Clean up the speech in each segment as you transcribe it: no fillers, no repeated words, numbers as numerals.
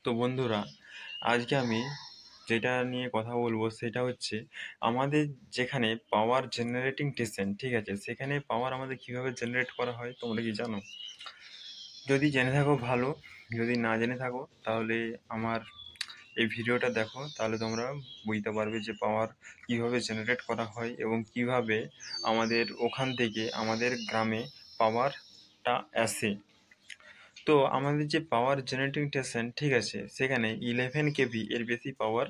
তো বন্ধুরা, আজকে আমি যেটা নিয়ে কথা বলবো সেটা হচ্ছে আমাদের যেখানে পাওয়ার জেনারেটিং স্টেশন, ঠিক আছে, সেখানে পাওয়ার আমাদের কিভাবে জেনারেট করা হয় তোমরা কি জানো? যদি জেনে থাকো ভালো, যদি না জেনে থাকো তাহলে আমার এই ভিডিওটা দেখো, তাহলে তোমরা বুঝতে পারবে যে পাওয়ার কিভাবে জেনারেট করা হয় এবং কিভাবে আমাদের ওখান থেকে আমাদের গ্রামে পাওয়ারটা আসে। তো আমাদের যে পাওয়ার জেনারেটিং স্টেশন, ঠিক আছে, সেখানে 11 কেভি এর বেশি পাওয়ার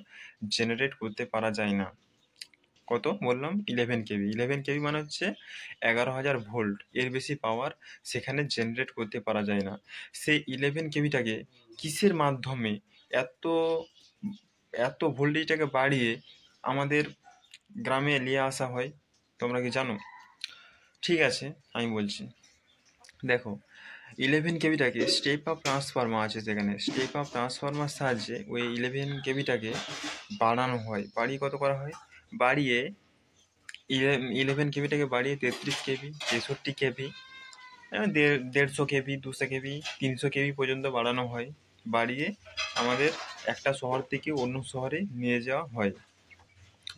জেনারেট করতে পারা যায় না। কত বললাম? 11 কেভি। 11 কেভি মানে হচ্ছে 11,000 ভোল্ট, এর বেশি পাওয়ার সেখানে জেনারেট করতে পারা যায় না। সেই 11 কেভিটাকে কিসের মাধ্যমে এত এত ভোল্টেজটাকে বাড়িয়ে আমাদের গ্রামে নিয়ে আসা হয় তোমরা কি জানো? ঠিক আছে, আমি বলছি। দেখো, 11 কেভিটাকে স্টেপ আপ ট্রান্সফরমার আছে, সেখানে স্টেপ আপ ট্রান্সফরমার সাহায্যে ওই 11 কেভিটাকে বাড়ানো হয়। বাড়িয়ে কত করা হয়? বাড়িয়ে 11 কেভিটাকে বাড়িয়ে 33 kV, 63 kV, 150 kV, 200 kV, 300 kV পর্যন্ত বাড়ানো হয়। বাড়িয়ে আমাদের একটা শহর থেকে অন্য শহরে নিয়ে যাওয়া হয়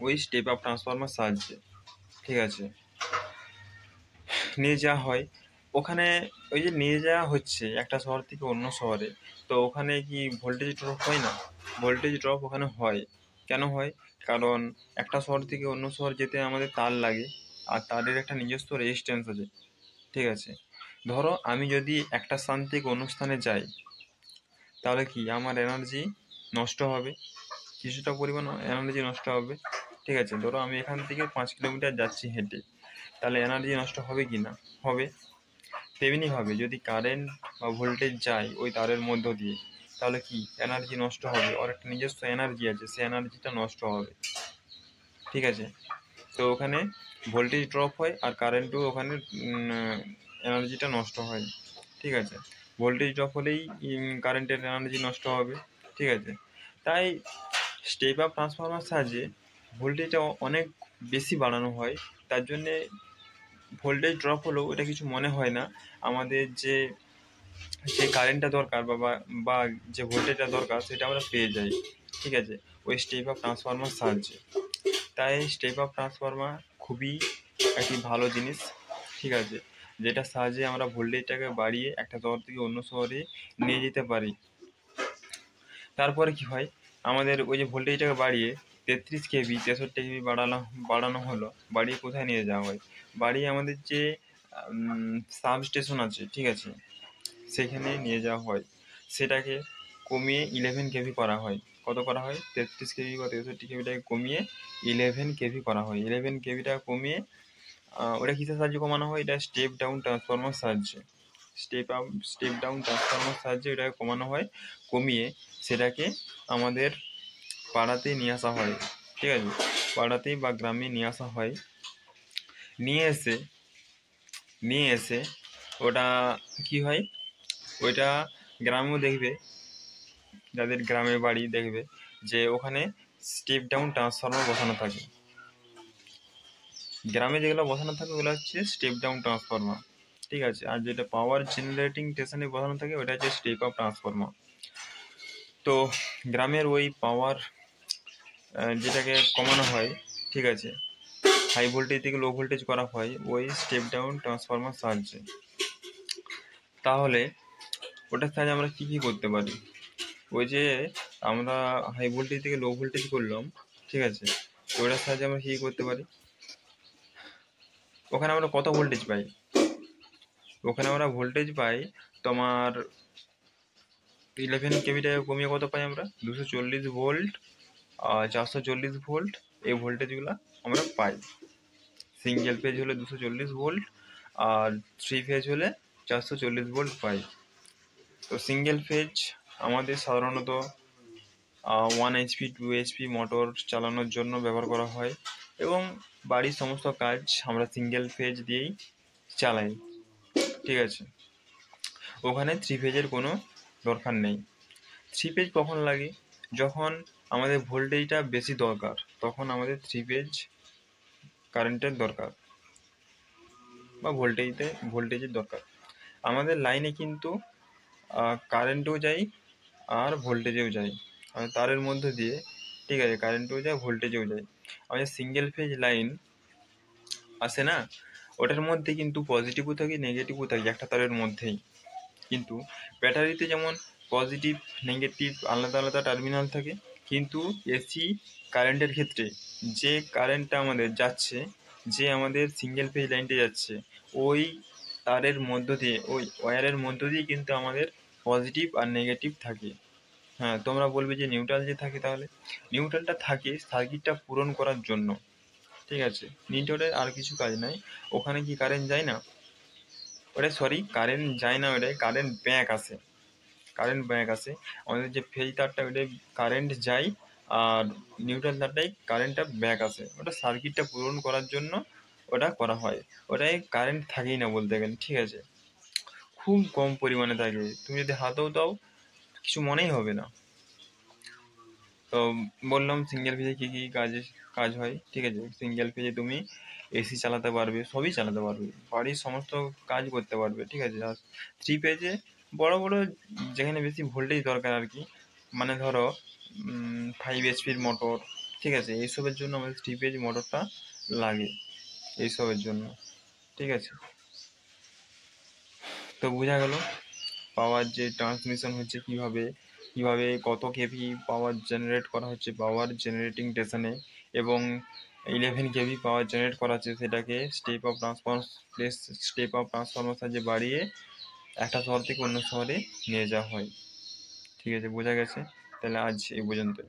ওই স্টেপ আপ ট্রান্সফরমার সাহায্যে। ঠিক আছে, নিয়ে যাওয়া হয়। ওখানে ওই যে নিয়ে যাওয়া হচ্ছে একটা শহর থেকে অন্য শহরে, তো ওখানে কি ভোল্টেজ ড্রপ হয় না? ভোল্টেজ ড্রপ ওখানে হয়। কেন হয়? কারণ একটা শহর থেকে অন্য শহর যেতে আমাদের তার লাগে, আর তারের একটা নিজস্ব রেজিস্ট্যান্স আছে। ঠিক আছে, ধরো আমি যদি একটা স্থান থেকে অন্য স্থানে যাই, তাহলে কি আমার এনার্জি নষ্ট হবে, কিছুটা পরিমাণ এনার্জি নষ্ট হবে। ঠিক আছে, ধরো আমি এখান থেকে 5 কিলোমিটার যাচ্ছি হেঁটে, তাহলে এনার্জি নষ্ট হবে কি না? হবে। তেমনিভাবে যদি কারেন্ট বা ভোল্টেজ যায় ওই তারের মধ্য দিয়ে, তাহলে কি এনার্জি নষ্ট হবে, ওর একটা নিজস্ব এনার্জি আছে, সেই এনার্জিটা নষ্ট হবে। ঠিক আছে, তো ওখানে ভোল্টেজ ড্রপ হয় আর কারেন্টও ওখানে এনার্জিটা নষ্ট হয়। ঠিক আছে, ভোল্টেজ ড্রপ হলেই কারেন্টের এনার্জি নষ্ট হবে। ঠিক আছে, তাই স্টেপ আপ ট্রান্সফরমার সাহায্যে ভোল্টেজটা অনেক বেশি বাড়ানো হয়। তার জন্যে ভোল্টেজ ড্রপ হলেও এটা কিছু মনে হয় না। আমাদের যে যে কারেন্টটা দরকার বা বা বা যে ভোল্টেজটা দরকার সেটা আমরা পেয়ে যাই। ঠিক আছে, ওই স্টেপ আপ ট্রান্সফরমার সাহায্যে। তাই স্টেপ আপ ট্রান্সফরমার খুবই একটি ভালো জিনিস। ঠিক আছে, যেটার সাহায্যে আমরা ভোল্টেজটাকে বাড়িয়ে একটা শহর থেকে অন্য শহরে নিয়ে যেতে পারি। তারপরে কি হয়, আমাদের ওই যে ভোল্টেজটাকে বাড়িয়ে 33 কেভি, 63 কেভি বাড়ানো বাড়ানো হলো, বাড়িয়ে কোথায় নিয়ে যাওয়া হয়? বাড়িয়ে আমাদের যে সাব স্টেশন আছে, ঠিক আছে, সেখানে নিয়ে যাওয়া হয়। সেটাকে কমিয়ে 11 কেভি করা হয়। কত করা হয়? 33 কেভি বা 63 কেভিটাকে কমিয়ে 11 কেভি করা হয়। 11 কেভিটা কমিয়ে ওটা কিসের সাহায্যে কমানো হয়? এটা স্টেপ ডাউন ট্রান্সফরমার সাহায্যে। স্টেপ ডাউন ট্রান্সফরমার সাহায্যে এটাকে কমানো হয়। কমিয়ে সেটাকে আমাদের পাড়াতে নিয়ে আসা হয়। ঠিক আছে, পাড়াতে বা গ্রামে নিয়ে আসা হয়। নিয়ে এসে নিয়ে এসে ওটা কি হয়, ওইটা গ্রামেও দেখবে, যাদের গ্রামে বাড়ি দেখবে যে ওখানে স্টেপ ডাউন ট্রান্সফরমার বসানো থাকে। গ্রামে যেগুলো বসানো থাকে ওগুলো হচ্ছে স্টেপ ডাউন ট্রান্সফরমার। ঠিক আছে, আর যেটা পাওয়ার জেনারেটিং স্টেশনে বসানো থাকে ওটা হচ্ছে স্টেপ আপ ট্রান্সফরমার। তো গ্রামের ওই পাওয়ার যেটাকে কমানো হয়, ঠিক আছে, হাই ভোল্টেজ থেকে লো ভোল্টেজ করা হয় ওই স্টেপ ডাউন ট্রান্সফরমার সাহায্যে। তাহলে ওটার সাহায্যে আমরা কী কী করতে পারি? ওই যে আমরা হাই ভোল্টেজ থেকে লো ভোল্টেজ করলাম, ঠিক আছে, তো ওটার সাহায্যে আমরা কী করতে পারি? ওখানে আমরা কত ভোল্টেজ পাই? ওখানে আমরা ভোল্টেজ পাই তোমার 11 কেভিটাকে কমিয়ে কত পাই আমরা? 240 ভোল্ট, 440 ভোল্ট, এই ভোল্টেজগুলো আমরা পাই। সিঙ্গেল ফেজ হলে 240 ভোল্ট, আর 3 ফেজ হলে 440 ভোল্ট পাই। তো সিঙ্গেল ফেজ আমাদের সাধারণত 1 HP 2 HP মোটর চালানোর জন্য ব্যবহার করা হয়, এবং বাড়ির সমস্ত কাজ আমরা সিঙ্গেল ফেজ দিয়েই চালাই। ঠিক আছে, ওখানে 3 ফেজের কোনো দরকার নেই। 3 ফেজ কখন লাগে? যখন আমাদের ভোল্টেজটা বেশি দরকার, তখন আমাদের 3 ফেজ কারেন্টের দরকার বা ভোল্টেজের দরকার। আমাদের লাইনে কিন্তু কারেন্টও যায় আর ভোল্টেজেও যায়, আর তারের মধ্য দিয়ে, ঠিক আছে, কারেন্টও যায়, ভোল্টেজেও যায়। আমাদের সিঙ্গেল ফেজ লাইন আসে না, ওটার মধ্যে কিন্তু পজিটিভও থাকে নেগেটিভও থাকে একটা তারের মধ্যেই। কিন্তু ব্যাটারিতে যেমন পজিটিভ নেগেটিভ আলাদা আলাদা টার্মিনাল থাকে, কিন্তু এসি কারেন্টের ক্ষেত্রে যে কারেন্টটা আমাদের যাচ্ছে, যে আমাদের সিঙ্গেল ফেজ লাইনটা যাচ্ছে, ওই তারের মধ্য দিয়ে, ওই ওয়্যারের মধ্য দিয়ে কিন্তু আমাদের পজিটিভ আর নেগেটিভ থাকে। হ্যাঁ, তোমরা বলবে যে নিউট্রাল যে থাকে, তাহলে নিউট্রালটা থাকে সার্কিটটা পূরণ করার জন্য, ঠিক আছে। নিউট্রালের আর কিছু কাজ নাই। ওখানে কি কারেন্ট যায় না, ওটা সরি কারেন্ট যায় না, ওটাই কারেন্ট ব্যাক আসে, কারেন্ট ব্যাক আসে। আমাদের যে ফেজ তারটা ওটাই কারেন্ট যায়, আর নিউট্রাল তারটাই কারেন্টটা ব্যাক আসে। ওটা সার্কিটটা পূরণ করার জন্য ওটা করা হয়। ওটাই কারেন্ট থাকেই না বলতে গেলে, ঠিক আছে, খুব কম পরিমাণে থাকে। তুমি যদি হাতেও দাও কিছু মনেই হবে না। তো বললাম সিঙ্গেল ফেজে কী কী কাজ হয়, ঠিক আছে। সিঙ্গেল ফেজে তুমি এসি চালাতে পারবে, সবই চালাতে পারবে, বাড়ির সমস্ত কাজ করতে পারবে, ঠিক আছে। আর থ্রি পেজে বড় বড় যেখানে বেশি ভোল্টেজ দরকার আর কি, মানে ধরো 5 HP মোটর, ঠিক আছে, এইসবের জন্য আমাদের থ্রি পেজ মোটরটা লাগে, এইসবের জন্য, ঠিক আছে। তো বোঝা গেল পাওয়ার যে ট্রান্সমিশন হচ্ছে, কিভাবে কিভাবে কত কেভি পাওয়ার জেনারেট করা হচ্ছে পাওয়ার জেনারেটিং স্টেশনে, এবং 11 কেভি পাওয়ার জেনারেট করা হচ্ছে, সেটাকে স্টেপ অফ ট্রান্সফরমার সাহায্যে বাড়িয়ে একটা শহর থেকে অন্য শহরে নিয়ে যাওয়া হয়। ঠিক আছে, বোঝা গেছে? তাহলে আজ এই পর্যন্তই।